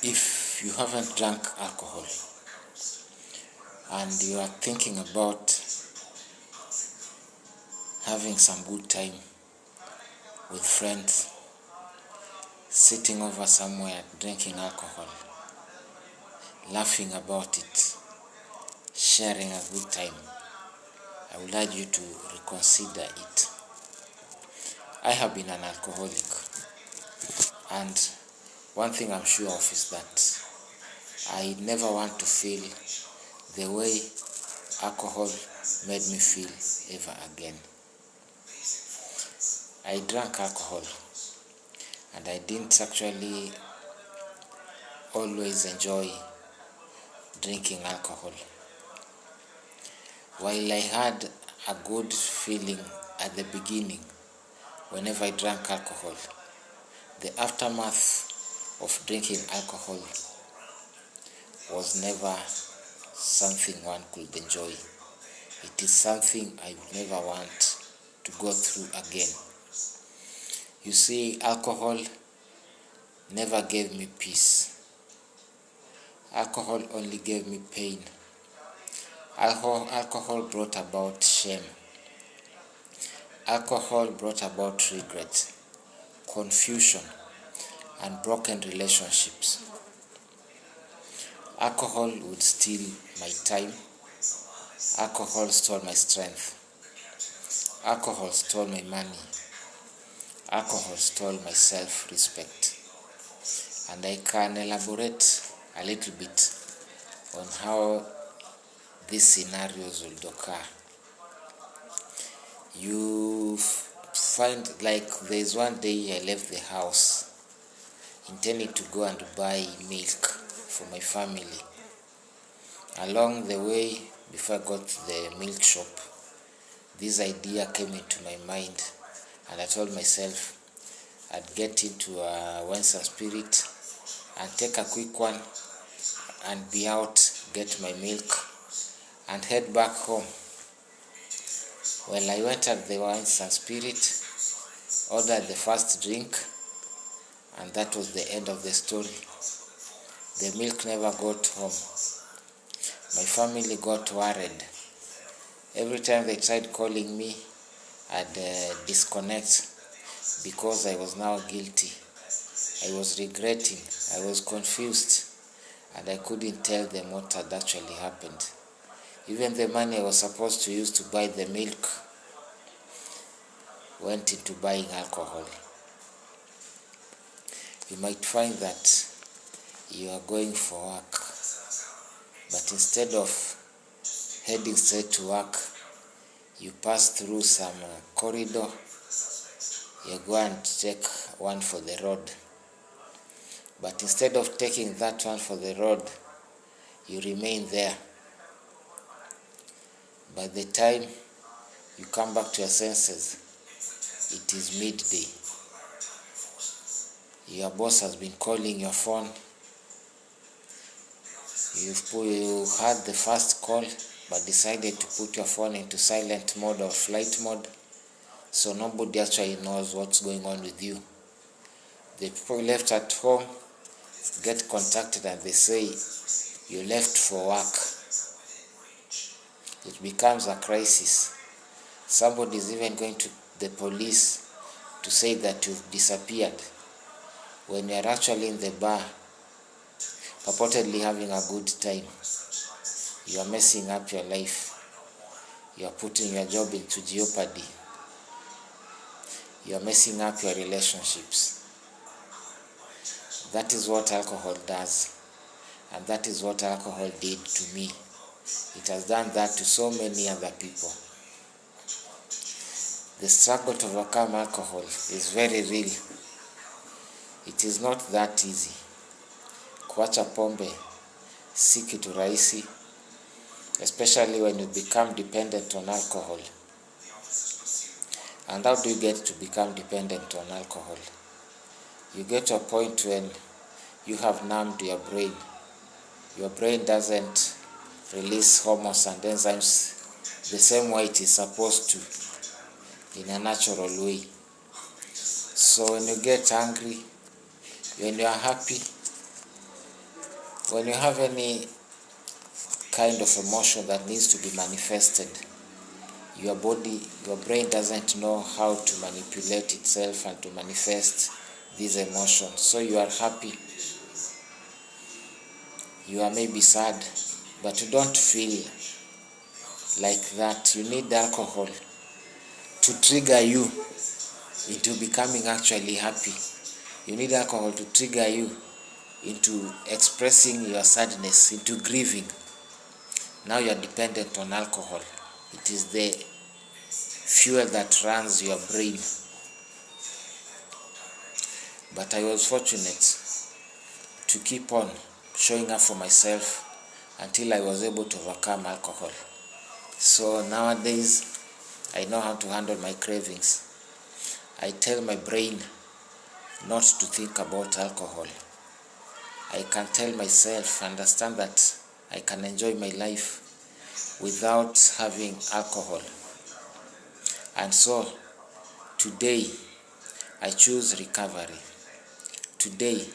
If you haven't drunk alcohol and you are thinking about having some good time with friends, sitting over somewhere drinking alcohol, laughing about it, sharing a good time, I would urge you to reconsider it. I have been an alcoholic, and one thing I'm sure of is that I never want to feel the way alcohol made me feel ever again. I drank alcohol, and I didn't actually always enjoy drinking alcohol. While I had a good feeling at the beginning whenever I drank alcohol, the aftermath of drinking alcohol was never something one could enjoy. It is something I would never want to go through again. You see, alcohol never gave me peace. Alcohol only gave me pain. Alcohol brought about shame. Alcohol brought about regret, confusion, and broken relationships. Alcohol would steal my time. Alcohol stole my strength. Alcohol stole my money. Alcohol stole my self-respect. And I can elaborate a little bit on how these scenarios will occur. You find, like, there's one day I left the house intending to go and buy milk for my family. Along the way, before I got to the milk shop, this idea came into my mind, and I told myself I'd get into a wines and spirit and take a quick one and be out, get my milk, and head back home. Well, I went at the wines and spirit, ordered the first drink, and that was the end of the story. The milk never got home. My family got worried. Every time they tried calling me, I'd disconnect because I was now guilty. I was regretting, I was confused, and I couldn't tell them what had actually happened. Even the money I was supposed to use to buy the milk went into buying alcohol. You might find that you are going for work, but instead of heading straight to work, you pass through some corridor, you go and take one for the road. But instead of taking that one for the road, you remain there. By the time you come back to your senses, it is midday. Your boss has been calling your phone. You had the first call, but decided to put your phone into silent mode or flight mode, so nobody actually knows what's going on with you. The people left at home get contacted and they say you left for work. It becomes a crisis. Somebody is even going to the police to say that you've disappeared when you're actually in the bar, purportedly having a good time. You are messing up your life. You are putting your job into jeopardy. You are messing up your relationships. That is what alcohol does, and that is what alcohol did to me. It has done that to so many other people. The struggle to overcome alcohol is very real. It is not that easy. Kuacha pombe si kitu rahisi, especially when you become dependent on alcohol. And how do you get to become dependent on alcohol? You get to a point when you have numbed your brain. Your brain doesn't release hormones and enzymes the same way it is supposed to, in a natural way. So when you get angry, when you are happy, When you have any kind of emotion that needs to be manifested, your brain doesn't know how to manipulate itself and to manifest these emotions. So you are happy, you are maybe sad, but you don't feel like that. You need alcohol to trigger you into becoming actually happy. You need alcohol to trigger you into expressing your sadness, into grieving. Now you are dependent on alcohol. It is the fuel that runs your brain. But I was fortunate to keep on showing up for myself until I was able to overcome alcohol. So nowadays, I know how to handle my cravings. I tell my brain not to think about alcohol. I can tell myself, understand that I can enjoy my life without having alcohol. And so, today, I choose recovery. Today,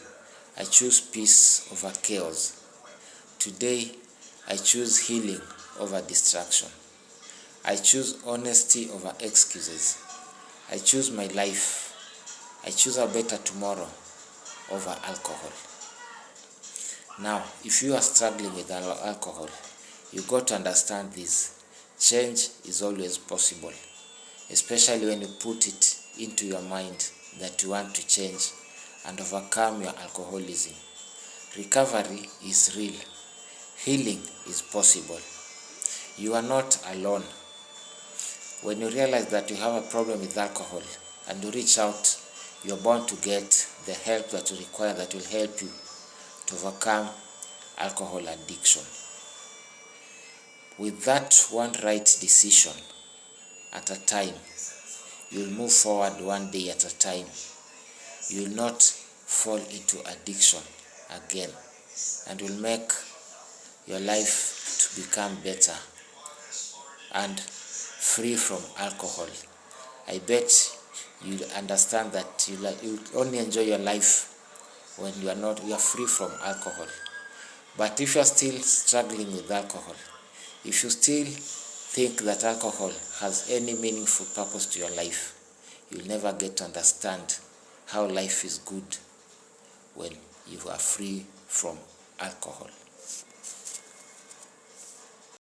I choose peace over chaos. Today, I choose healing over distraction. I choose honesty over excuses. I choose my life. I choose a better tomorrow over alcohol. Now, if you are struggling with alcohol, you got to understand this. Change is always possible, especially when you put it into your mind that you want to change and overcome your alcoholism. Recovery is real. Healing is possible. You are not alone. When you realize that you have a problem with alcohol and you reach out, you are bound to get the help that you require that will help you to overcome alcohol addiction. With that one right decision at a time, you'll move forward one day at a time. You'll not fall into addiction again, and will make your life to become better and free from alcohol. I bet you'll understand that you'll only enjoy your life when you are free from alcohol. But if you are still struggling with alcohol, if you still think that alcohol has any meaningful purpose to your life, you'll never get to understand how life is good when you are free from alcohol.